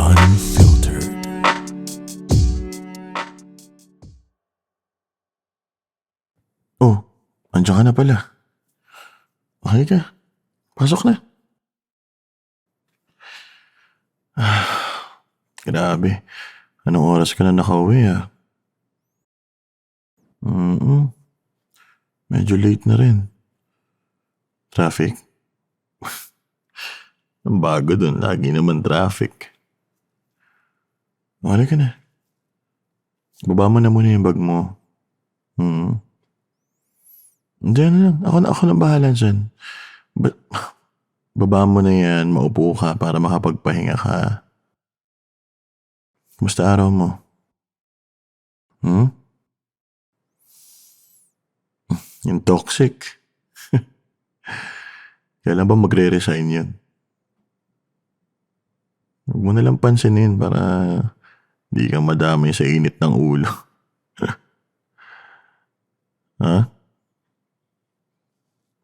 Unfiltered. Oh, andiyan ka na pala. Okay ka. Pasok na. Grabe. Anong oras ka na nakauwi Mm, medyo late na rin. Traffic? Ang bago dun, lagi naman traffic. Wala ka na. Baba mo na muna yung bag mo. Diyan na lang. Ako na bahala dyan. Baba mo na yan, maupo ka para makapagpahinga ka. Kumusta araw mo? Yung toxic. Kailan ba magre-resign yun? Huwag mo nalang pansinin para di ka madami sa init ng ulo. Ha?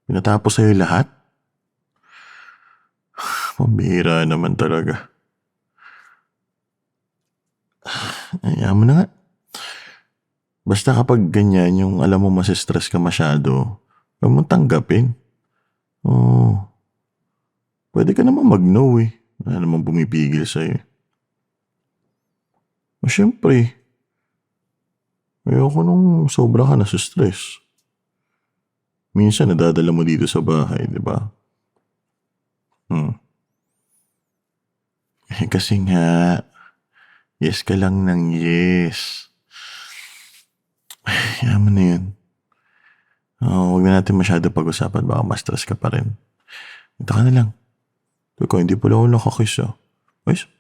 Pinatapos sa'yo lahat? Pambihira naman talaga. Ayaw mo na nga. Basta kapag ganyan, yung alam mo masistress ka masyado, huwag mong tanggapin. Oo. Pwede ka naman mag-no eh. Wala namang pumipigil sa'yo. Siyempre, ayoko nung sobra ka na sa stress. Minsan nadadala mo dito sa bahay, di ba? Kasi nga, yes ka lang ng yes. Yaman na yun. Huwag na natin masyado pag-usapan, baka ma-stress ka pa rin. Ito ka na lang. Teka, hindi pala ako nakakiss Ayos?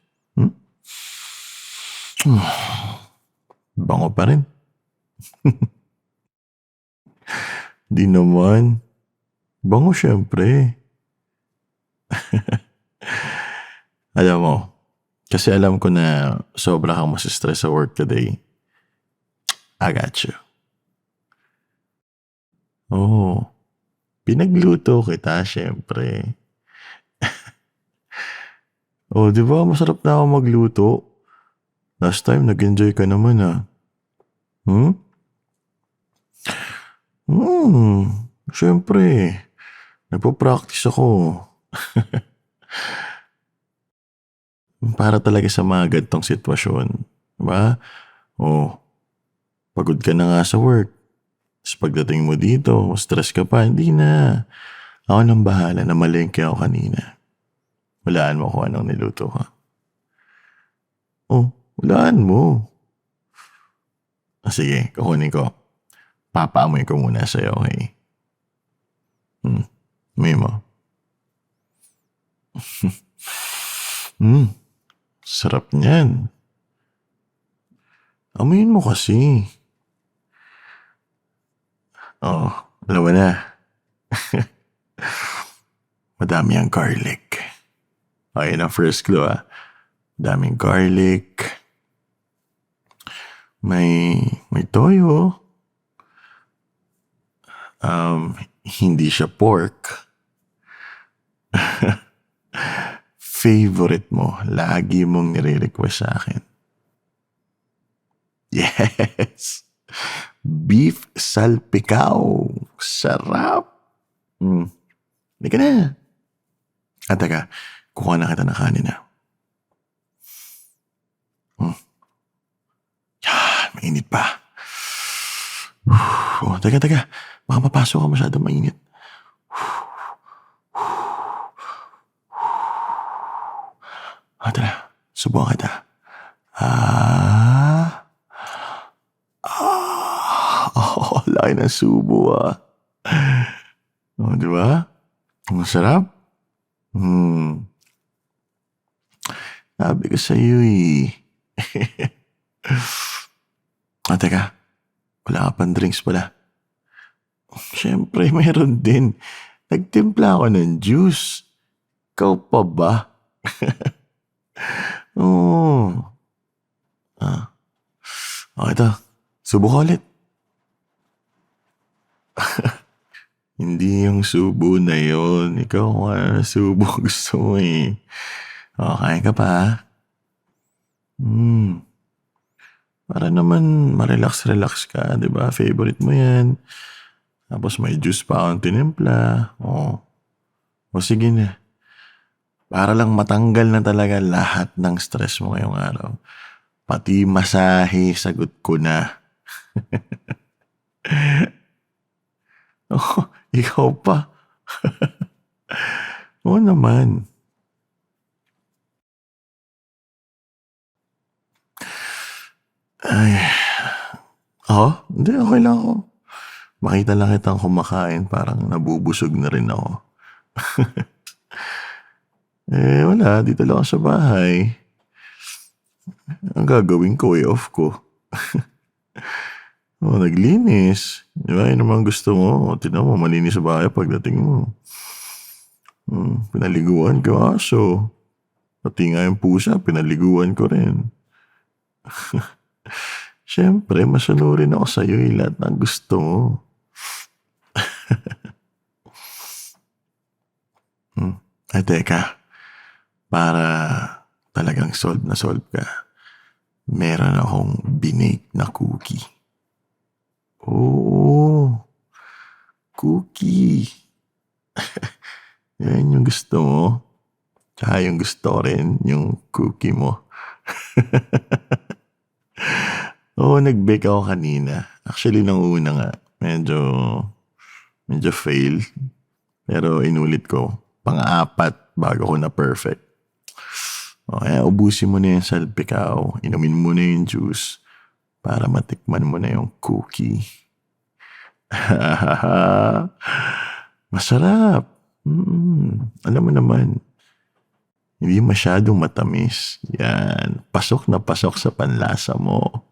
Bango pa rin. Di naman. Bango syempre. Alam mo, kasi alam ko na sobra kang masistress sa work today. I got you. Oo. Pinagluto kita, syempre. Di ba masarap na ako magluto? Last time, nag-enjoy ka naman Syempre. Nagpo-practice ako. Para talaga sa mga gantong sitwasyon. Diba? Pagod ka na nga sa work. Tapos pagdating mo dito, stress ka pa. Hindi na. Ako nang bahala na malengke ako kanina. Walaan mo kung anong niluto ka. Walaan mo. Sige, kukunin ko. Papaamoy ko muna sa'yo, okay? May mo. Sarap niyan. Amoyin mo kasi. Alam mo na. Madami ang garlic. Ayun ang first clue Daming garlic. May toyo. Hindi siya pork. Favorite mo. Lagi mong nire-request sa akin. Yes. Beef salpicao. Sarap. Hindi ka na. Teka. Kuha na kita ng kanin Yan. Mainit pa. Teka. Baka mapasok ka masyadong mainit. Tara. Subukan kita. Laki ng subo diba? Masarap? Sabi ko sa'yo Teka. Wala ka pang drinks pala. Siyempre, meron din. Nagtimpla ako ng juice. Ikaw pa ba? Ito. Subo ka ulit. Hindi yung subo na yun. Ikaw kung ano subo gusto mo eh. O, kain ka pa ha? Hmm, para naman ma-relax-relax ka, di ba? Favorite mo yan. Tapos may juice pa akong tinimpla. O sige na. Para lang matanggal na talaga lahat ng stress mo ngayong araw. Pati masahe, sagot ko na. Ikaw pa. Oo naman. Ay, hindi, okay lang ako. Makita lang kitang kumakain, parang nabubusog na rin ako. Wala, dito lang ako sa bahay. Ang gagawin ko, off ko. Naglinis. Di ba, yun naman gusto mo. Tignan mo, malinis sa bahay pagdating mo. Pinaliguan ko aso. Pati nga yung pusa, pinaliguan ko rin. Siyempre, masunurin ako sa'yo lahat ng gusto mo. Ay, teka. Para talagang solve na solve ka, meron akong binake na cookie. Oo, cookie. Yan yung gusto mo. Tsaka yung gusto ko rin, yung cookie mo. Oo, nag-bake ako kanina. Actually, nung una nga, medyo fail. Pero inulit ko. Pang-apat bago ko na perfect. Kaya ubusin mo na yung salpikaw. Inumin mo na yung juice para matikman mo na yung cookie. Masarap. Alam mo naman, hindi masyadong matamis. Yan. Pasok na pasok sa panlasa mo.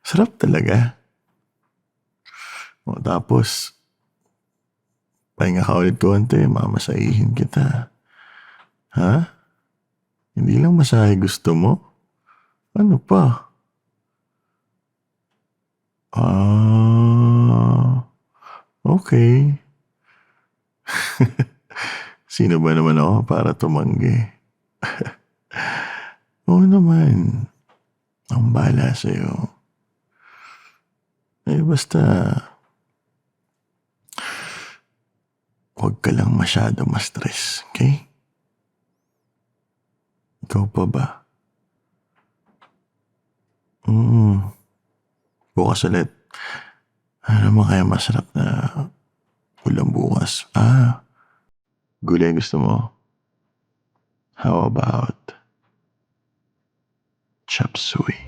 Sarap talaga. Tapos, pahinga ka ulit konti, mamasahihin kita. Ha? Hindi lang masahe gusto mo? Ano pa? Okay. Sino ba naman ako para tumanggi? Oo naman. Ang bahala sa'yo. Basta, huwag ka lang masyado ma-stress, okay? Ikaw pa ba? Bukas ulit. Ano naman kaya masarap na ulam bukas? Gulay gusto mo? How about chop suey?